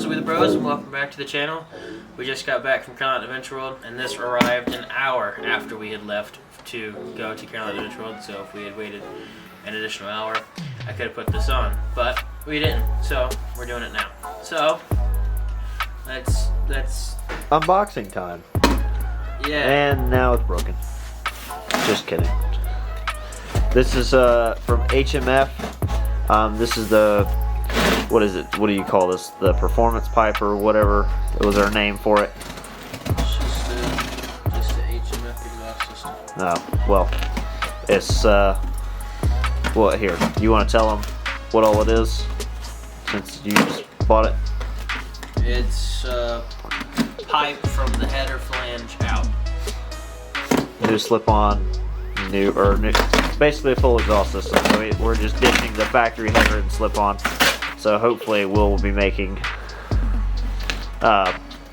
We the Bros, and welcome back to the channel. We just got back from Carolina Adventure World, and this arrived an hour after we had left to go to Carolina Adventure World. So if we had waited an additional hour, I could have put this on, but we didn't. So we're doing it now. So let's unboxing time. Yeah. And now it's broken. Just kidding. This is from HMF. This is the, what is it? What do you call this? The performance pipe or whatever. It was our name for it. It's just a HMF exhaust system. Oh, well, it's well, here. You want to tell them what all it is, since you just bought it? It's pipe from the header flange out. New slip-on, new, basically a full exhaust system. So we're just ditching the factory header and slip-on. So hopefully we'll be making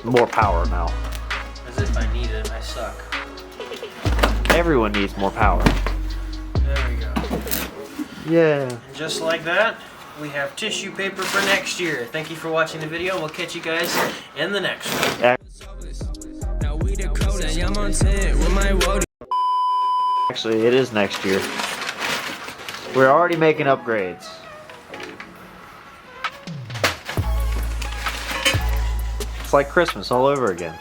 more power now. As if I need it, I suck. Everyone needs more power. There we go. Yeah. And just like that, we have tissue paper for next year. Thank you for watching the video. We'll catch you guys in the next one. Actually, it is next year. We're already making upgrades. It's like Christmas all over again.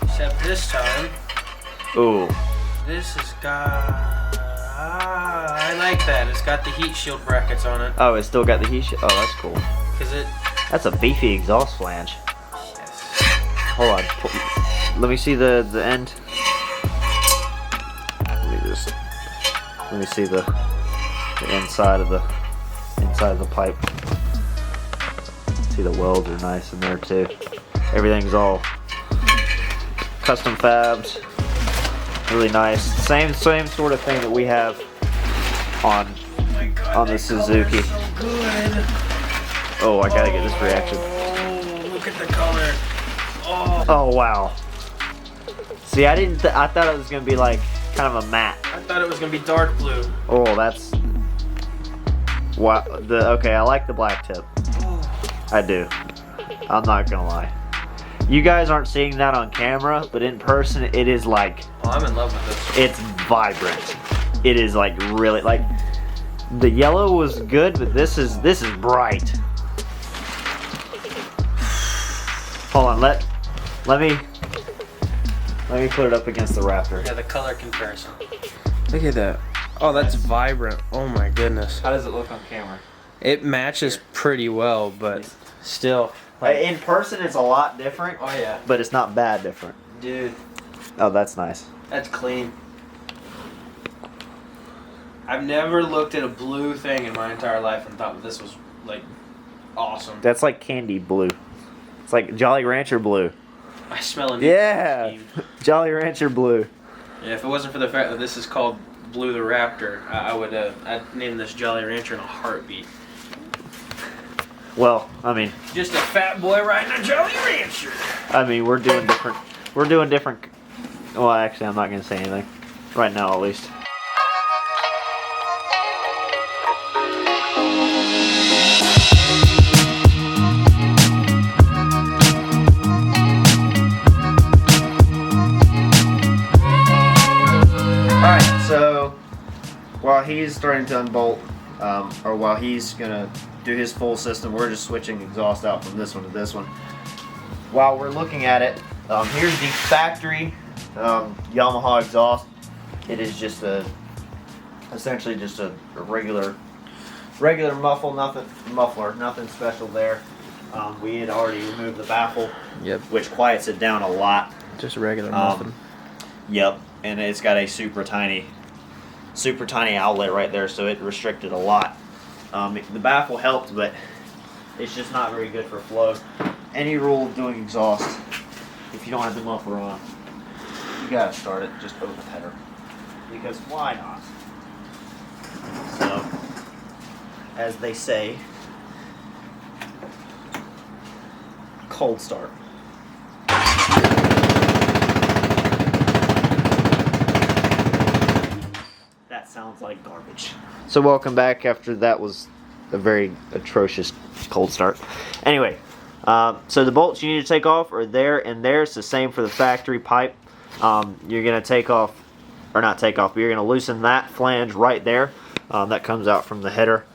Except this time, Ooh. this has got... I like that. It's got the heat shield brackets on it. Oh, it's still got the heat shield. Oh, that's cool. Cause it... That's a beefy exhaust flange. Yes. Hold on. Let me see the end. Let me see the inside of the pipe. See, the welds are nice in there too. Everything's all custom fabbed. Really nice. Same sort of thing that we have on the Suzuki. So good. Oh, I gotta get this reaction. Oh, look at the color. Oh. Oh wow. See, I thought it was gonna be like kind of a matte. I thought it was gonna be dark blue. Oh, that's wow. Okay, I like the black tip. I do. I'm not gonna lie. You guys aren't seeing that on camera, but in person, it is like. Oh, I'm in love with this. It's vibrant. It is like really like. The yellow was good, but this is bright. Hold on, let me put it up against the Raptor. Yeah, the color comparison. Look at that. Oh, that's vibrant. Oh my goodness. How does it look on camera? It matches pretty well, but still. In person, it's a lot different. Oh yeah. But it's not bad different. Dude, Oh, that's nice. that's clean. I've never looked at a blue thing in my entire life and thought this was like awesome. That's like candy blue. It's like Jolly Rancher blue. I smell a Yeah, scheme. Jolly Rancher blue. Yeah, if it wasn't for the fact that this is called Blue the Raptor, I'd name this Jolly Rancher in a heartbeat. Well, I mean, Just a fat boy riding a Jolly Rancher. we're doing different. We're doing different. Well, actually, I'm not gonna say anything right now, at least. Alright, so while he's starting to unbolt, or while he's gonna do his full system, we're just switching exhaust out from this one to this one. While we're looking at it, here's the factory Yamaha exhaust. It is just essentially just a regular muffler, nothing special there. We had already removed the baffle, Yep. which quiets it down a lot. Just a regular muffin. Yep, and it's got a super tiny outlet right there, so it restricted a lot. The baffle helped, but it's just not very good for flow. Any rule of doing exhaust, if you don't have the muffler on, you gotta start it just open header, because why not? So, as they say, cold start. That sounds like garbage. So welcome back after that was a very atrocious cold start. Anyway, So the bolts you need to take off are there and there. It's the same for the factory pipe. You're going to take off, or not take off, but you're going to loosen that flange right there. That comes out from the header.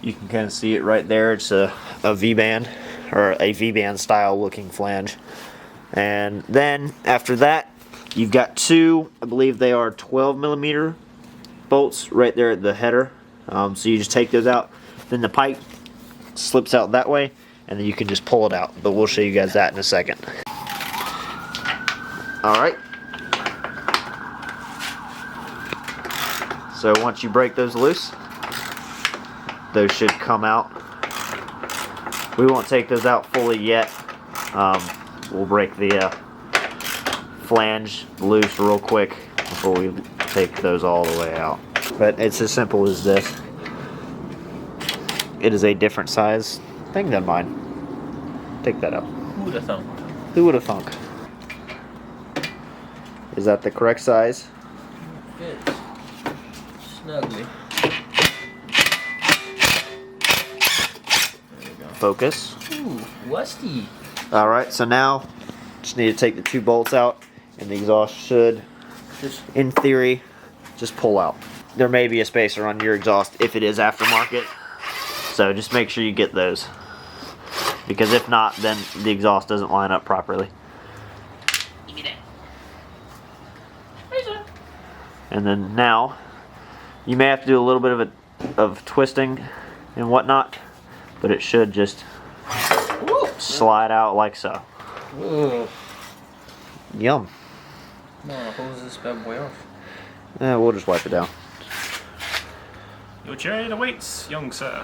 You can kind of see it right there. It's a V-band, or a V-band style looking flange. And then after that, you've got two, I believe they are 12mm bolts right there at the header. So you just take those out. Then the pipe slips out that way, and then you can just pull it out. But we'll show you guys that in a second. Alright. So once you break those loose, those should come out. We won't take those out fully yet. We'll break the flange loose real quick before we take those all the way out. But it's as simple as this. It is a different size thing than mine. Take that out. Who would have thunk? Who would have thunk? Is that the correct size? Fits snugly. There we go. Focus. Ooh, rusty. Alright, so now just need to take the two bolts out, and the exhaust should, in theory, just pull out. There may be a spacer on your exhaust if it is aftermarket, so just make sure you get those, because if not, then the exhaust doesn't line up properly. Give me that. And then now, you may have to do a little bit of twisting and whatnot, but it should just slide out like so. Ooh. Yum. Come on, hose this bad boy off. We'll just wipe it down. Your chariot awaits, young sir.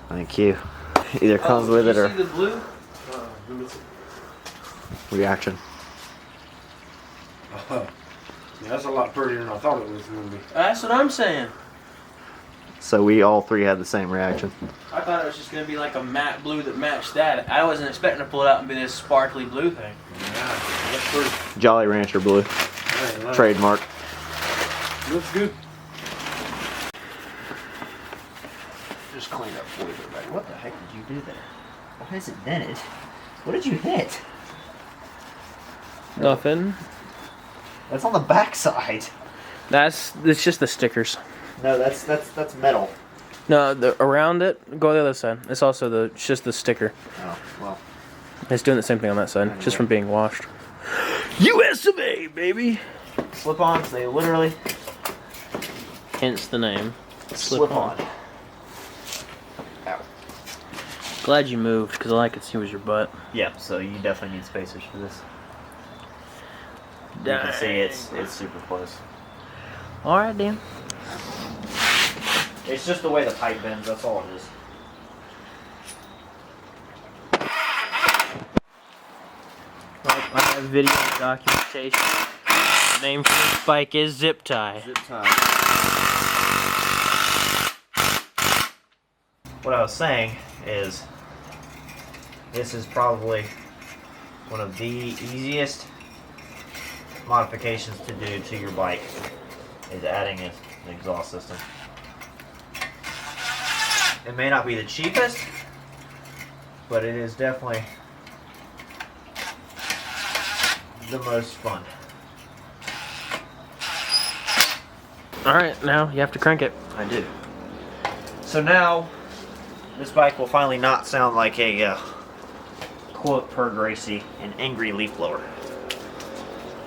Thank you. Either comes with it or See the blue? reaction. Yeah, that's a lot prettier than I thought it was going to be. That's what I'm saying. So we all three had the same reaction. I thought it was just gonna be like a matte blue that matched that. I wasn't expecting to pull it out and be this sparkly blue thing. Yeah, that's pretty. Jolly Rancher blue. Very nice. Trademark. Looks good. Just clean up for you, everybody. What the heck did you do there? Why is it dented? What did you hit? Nothing. That's on the back side. It's just the stickers. No, that's metal. No, around it, go the other side. It's just the sticker. Oh, well. It's doing the same thing on that side, just from being washed. US of A, baby. Slip-ons, they literally Hence the name. slip on. Ow. Glad you moved, because all I could see was your butt. Yeah, so you definitely need spacers for this. You can see it's super close. Alright, Dan. It's just the way the pipe bends, that's all it is. Like I have video documentation. The name for this bike is Zip Tie. Zip tie. What I was saying is, this is probably one of the easiest modifications to do to your bike, is adding an exhaust system. It may not be the cheapest, but it is definitely the most fun. Alright, now you have to crank it. I do. So now, this bike will finally not sound like a quote per Gracie, an angry leaf blower.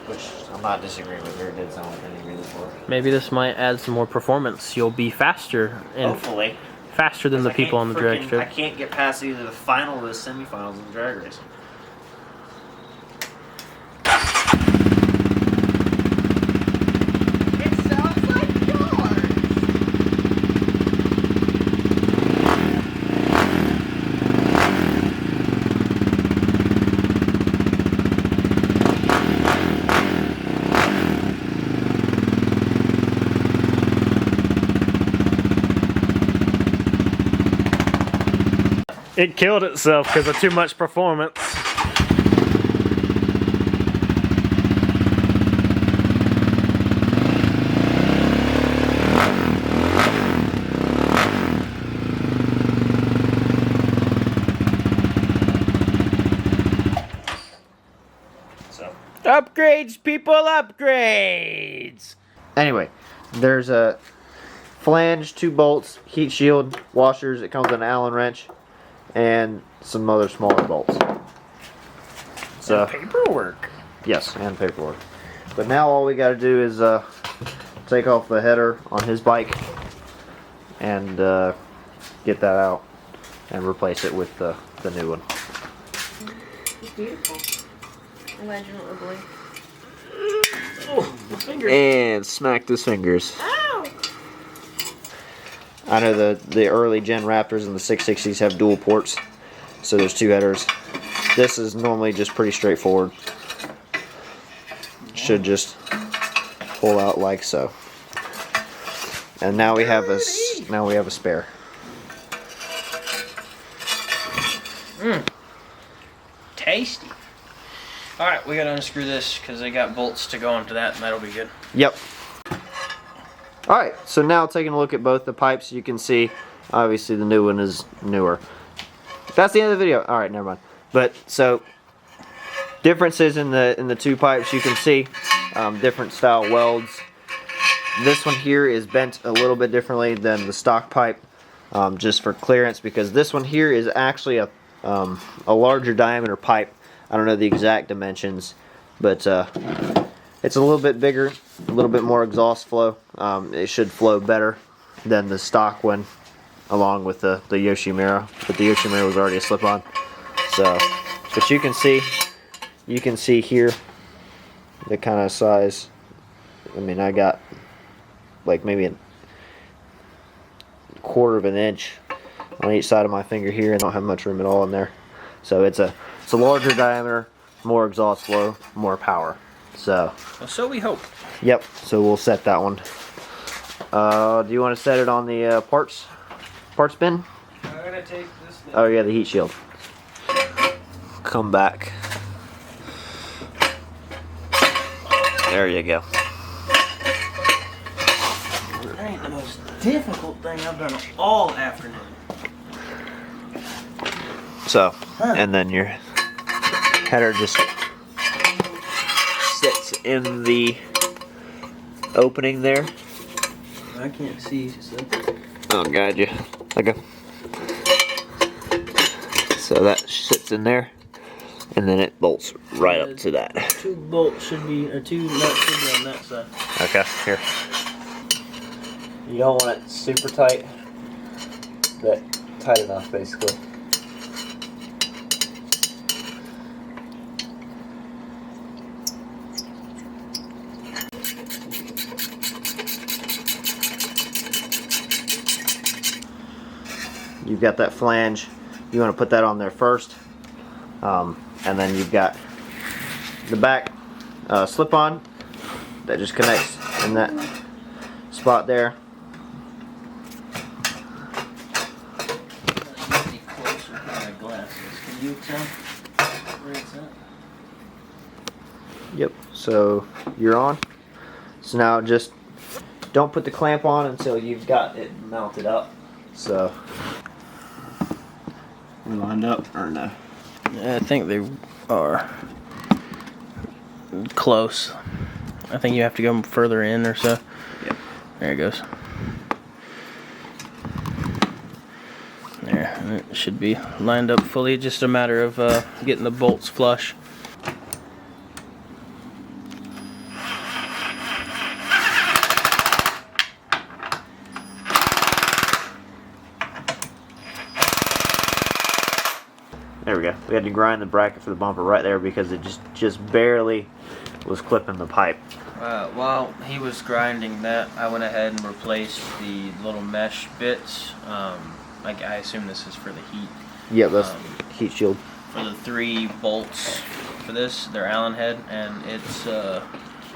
Which I'm not disagreeing with her, it did sound like an angry leaf blower. Maybe this might add some more performance. You'll be faster and Hopefully. faster than the people on the drag I strip. can't get past either the final or the semifinals in drag racing. It sounds like yours. It killed itself because of too much performance. Upgrades, people, upgrades! Anyway, there's a flange, 2 bolts, heat shield, washers. It comes with an Allen wrench, and some other smaller bolts. So Paperwork. yes, and paperwork. But now all we got to do is take off the header on his bike and get that out and replace it with the new one. It's beautiful. Allegedly. Oh, my finger. And smacked his fingers. Ow! I know the early gen Raptors and the 660s have dual ports, so there's 2 headers. This is normally just pretty straightforward. Should just pull out like so. And now we have a spare. Tasty. Alright, we gotta unscrew this because they got bolts to go into that, and that'll be good. Yep. Alright, so now taking a look at both the pipes, you can see obviously the new one is newer. That's the end of the video. Alright, never mind. But so differences in the 2 pipes, you can see different style welds. This one here is bent a little bit differently than the stock pipe, just for clearance, because this one here is actually a larger diameter pipe. I don't know the exact dimensions, but it's a little bit bigger, a little bit more exhaust flow. It should flow better than the stock one, along with the Yoshimura. But the Yoshimura was already a slip-on. So, but you can see here the kind of size. I mean, I got like maybe a 1/4 of an inch on each side of my finger here. I don't have much room at all in there. So it's a larger diameter, more exhaust flow, more power. So we hope. yep. So we'll set that one. Do you want to set it on the parts bin? I'm gonna take this. Oh yeah, the heat shield. Come back. There you go. That ain't the most difficult thing I've done all afternoon. So, and then your header just sits in the opening there. I can't see. So. I'll guide you. Okay. So that sits in there, and then it bolts right up to that. 2 bolts should be, or 2 nuts should be on that side. Okay, here. You don't want it super tight, but tight enough basically. You've got that flange. You want to put that on there first, and then you've got the back slip-on that just connects in that spot there. Closer to my glasses. Can you tell where it's at? Yep. So you're on. So now just don't put the clamp on until you've got it mounted up. So we lined up or no? I think they are close. I think you have to go further in or so. Yep. There it goes. There, and it should be lined up fully. Just a matter of getting the bolts flush. There we go. We had to grind the bracket for the bumper right there because it just barely was clipping the pipe. While he was grinding that, I went ahead and replaced the little mesh bits. Like I assume this is for the heat. Yeah, that's heat shield. For the 3 bolts for this, they're Allen head, and it's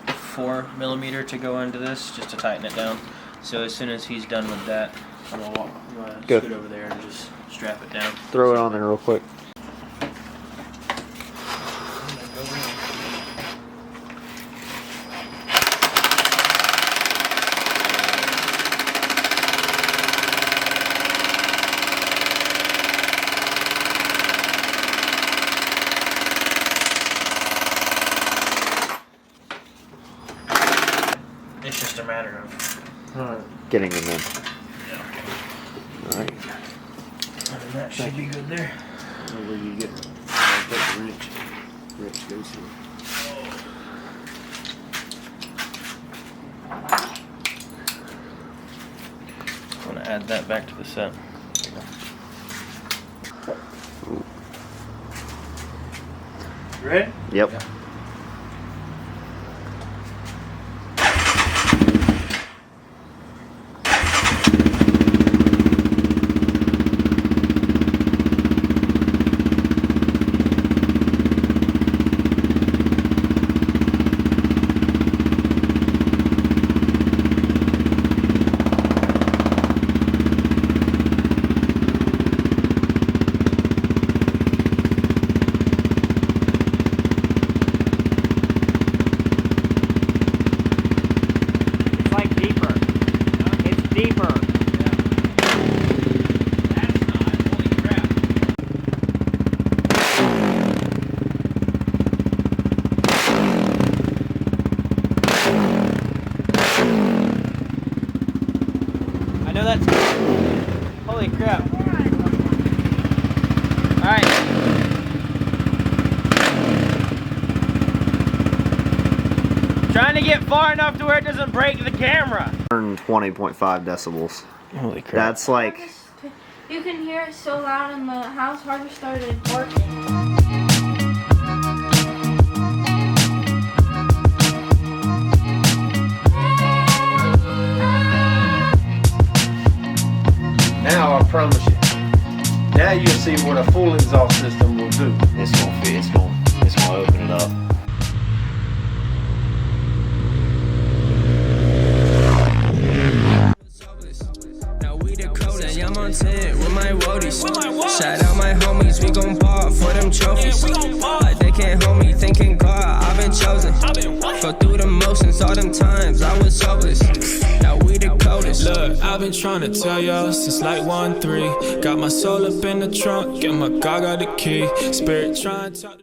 4mm to go into this just to tighten it down. So as soon as he's done with that, I'm gonna Go. scoot over there and just strap it down. Throw it on there real quick. matter of getting them in. All right. And that should be good there. Where you get the wrench. Wrench goes here. I'm gonna add that back to the set. You ready? Yep. Yeah. It's like deeper. It's deeper. That's not. Holy crap. I know that's. Holy crap. Alright. Trying to get far enough to where it doesn't break the camera. 120.5 decibels. Holy crap. That's like, You can hear it so loud in the house. Harvey started barking. Now I promise you. Now you'll see what a full exhaust system will do. it's gonna fit. It's gonna open it up. I'm on 10 with my woadies. Shout out my homies, we gon' ball for them trophies. Like they can't hold me, thinking God, I've been chosen. Go through the motions, all them times I was hopeless. Now we the coldest. Look, I've been trying to tell y'all since like 1-3. Got my soul up in the trunk, get my God got the key. Spirit trying to talk.